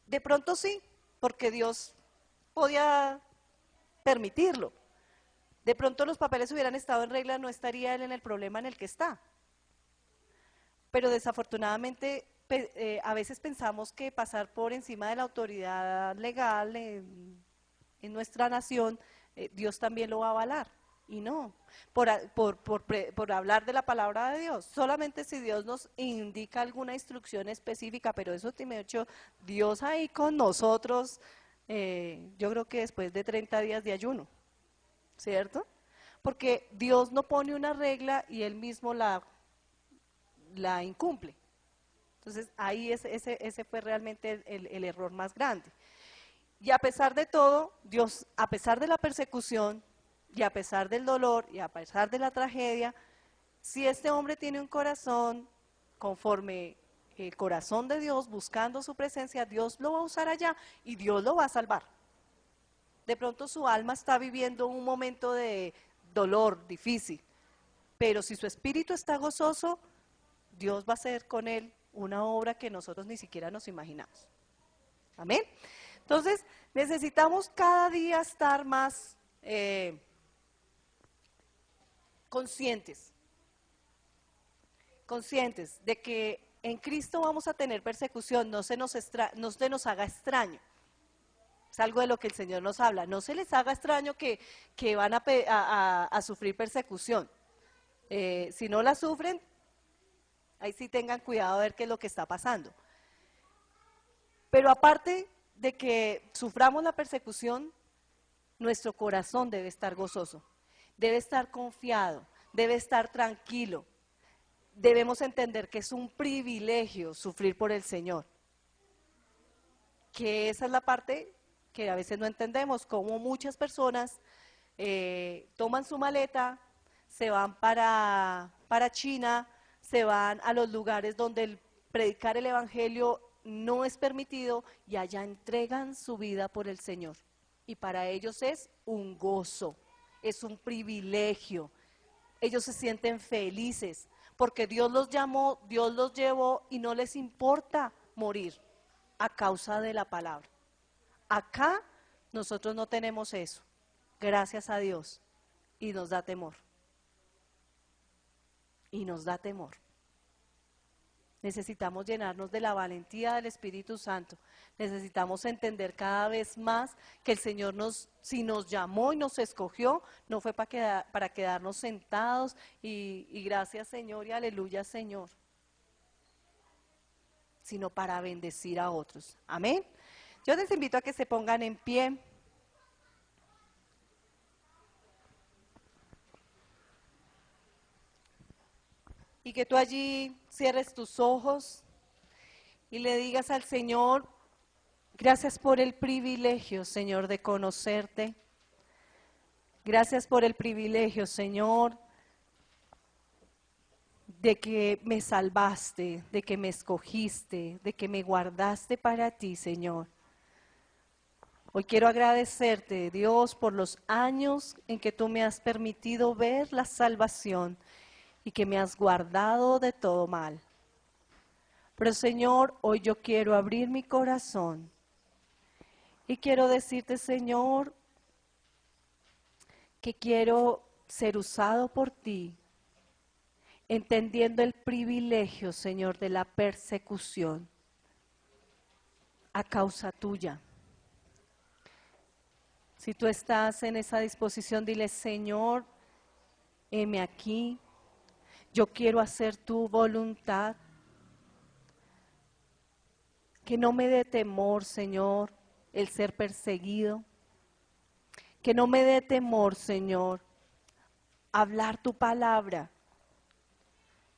De pronto sí, porque Dios podía permitirlo. De pronto los papeles hubieran estado en regla, no estaría él en el problema en el que está. Pero desafortunadamente a veces pensamos que pasar por encima de la autoridad legal en nuestra nación, Dios también lo va a avalar. Y no, por hablar de la palabra de Dios, solamente si Dios nos indica alguna instrucción específica, pero eso tiene hecho Dios ahí con nosotros, yo creo que después de 30 días de ayuno, ¿cierto? Porque Dios no pone una regla y Él mismo la incumple. Entonces ahí ese fue realmente el error más grande. Y a pesar de todo, Dios, a pesar de la persecución, y a pesar del dolor, y a pesar de la tragedia, si este hombre tiene un corazón conforme el corazón de Dios, buscando su presencia, Dios lo va a usar allá y Dios lo va a salvar. De pronto su alma está viviendo un momento de dolor difícil, pero si su espíritu está gozoso, Dios va a hacer con él una obra que nosotros ni siquiera nos imaginamos. Amén. Entonces, necesitamos cada día estar más conscientes, conscientes de que en Cristo vamos a tener persecución, no se nos haga extraño. Es algo de lo que el Señor nos habla. No se les haga extraño que van a sufrir persecución. Si no la sufren, ahí sí tengan cuidado a ver qué es lo que está pasando. Pero aparte de que suframos la persecución, nuestro corazón debe estar gozoso, debe estar confiado, debe estar tranquilo. Debemos entender que es un privilegio sufrir por el Señor. Que esa es la parte que a veces no entendemos, como muchas personas toman su maleta, se van para China, se van a los lugares donde el predicar el evangelio no es permitido y allá entregan su vida por el Señor. Y para ellos es un gozo, es un privilegio. Ellos se sienten felices porque Dios los llamó, Dios los llevó y no les importa morir a causa de la palabra. Acá nosotros no tenemos eso, gracias a Dios, y nos da temor. Y nos da temor. Necesitamos llenarnos de la valentía del Espíritu Santo. Necesitamos entender cada vez más que el Señor si nos llamó y nos escogió, no fue para quedarnos sentados y gracias Señor y aleluya Señor, sino para bendecir a otros. Amén. Yo les invito a que se pongan en pie. Y que tú allí cierres tus ojos y le digas al Señor, gracias por el privilegio, Señor, de conocerte. Gracias por el privilegio, Señor, de que me salvaste, de que me escogiste, de que me guardaste para ti, Señor. Hoy quiero agradecerte, Dios, por los años en que tú me has permitido ver la salvación y que me has guardado de todo mal. Pero Señor, hoy yo quiero abrir mi corazón y quiero decirte, Señor, que quiero ser usado por ti, entendiendo el privilegio, Señor, de la persecución a causa tuya. Si tú estás en esa disposición, dile, Señor, heme aquí. Yo quiero hacer tu voluntad. Que no me dé temor, Señor, el ser perseguido. Que no me dé temor, Señor, hablar tu palabra.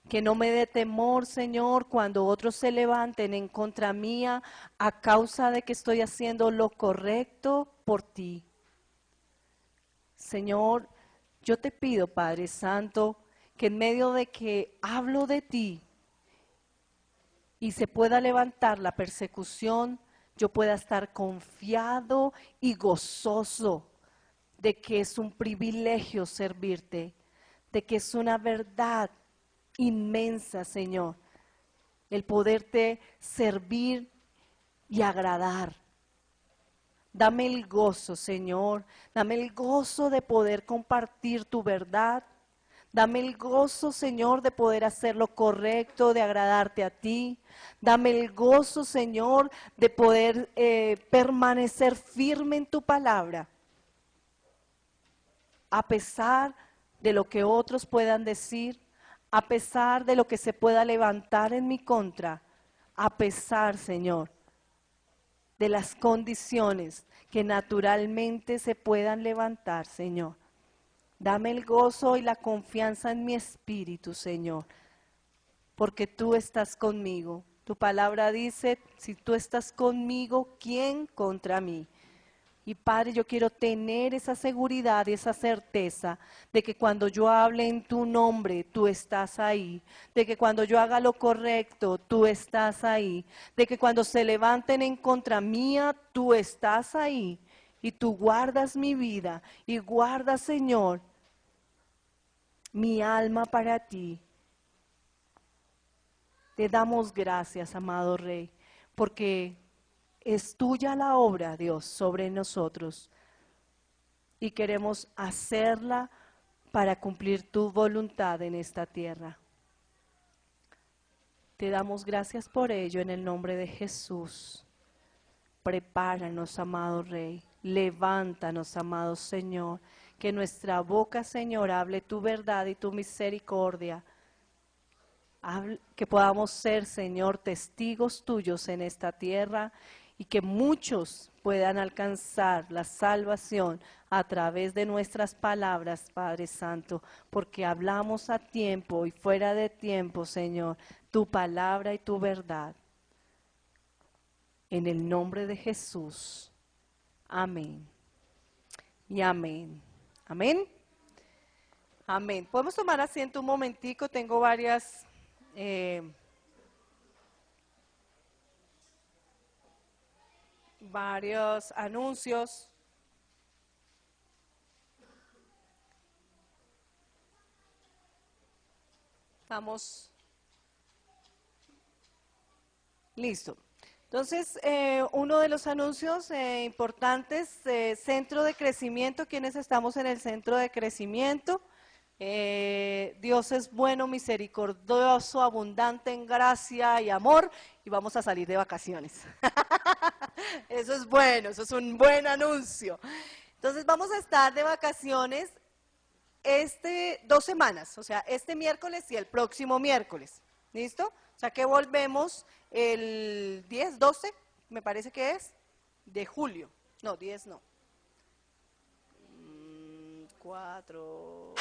Que no me dé temor, Señor, cuando otros se levanten en contra mía a causa de que estoy haciendo lo correcto por ti. Señor, yo te pido, Padre Santo, que en medio de que hablo de ti y se pueda levantar la persecución, yo pueda estar confiado y gozoso de que es un privilegio servirte, de que es una verdad inmensa, Señor, el poderte servir y agradar. Dame el gozo, Señor, dame el gozo de poder compartir tu verdad. Dame el gozo, Señor, de poder hacer lo correcto, de agradarte a ti. Dame el gozo, Señor, de poder permanecer firme en tu palabra. A pesar de lo que otros puedan decir, a pesar de lo que se pueda levantar en mi contra, a pesar, Señor, de las condiciones que naturalmente se puedan levantar, Señor. Dame el gozo y la confianza en mi espíritu, Señor, porque tú estás conmigo. Tu palabra dice, si tú estás conmigo, ¿quién contra mí? Y Padre, yo quiero tener esa seguridad y esa certeza de que cuando yo hable en tu nombre, tú estás ahí. De que cuando yo haga lo correcto, tú estás ahí. De que cuando se levanten en contra mía, tú estás ahí. Y tú guardas mi vida y guardas, Señor, mi alma para ti. Te damos gracias, amado Rey, porque es tuya la obra, Dios, sobre nosotros y queremos hacerla para cumplir tu voluntad en esta tierra. Te damos gracias por ello en el nombre de Jesús. Prepáranos, amado Rey. Levántanos, amado Señor. Que nuestra boca, Señor, hable tu verdad y tu misericordia. Que podamos ser, Señor, testigos tuyos en esta tierra y que muchos puedan alcanzar la salvación a través de nuestras palabras, Padre Santo, porque hablamos a tiempo y fuera de tiempo, Señor, tu palabra y tu verdad. En el nombre de Jesús. Amén. Y amén. Amén. Amén. Podemos tomar asiento un momentico. Tengo varios anuncios. Estamos listo. Entonces, uno de los anuncios importantes, centro de crecimiento, quienes estamos en el centro de crecimiento. Dios es bueno, misericordioso, abundante en gracia y amor, y vamos a salir de vacaciones. Eso es bueno, eso es un buen anuncio. Entonces vamos a estar de vacaciones 2 semanas, o sea, este miércoles y el próximo miércoles. ¿Listo? O sea que volvemos el 10, 12, me parece que es, de julio. No, 10 no. 4,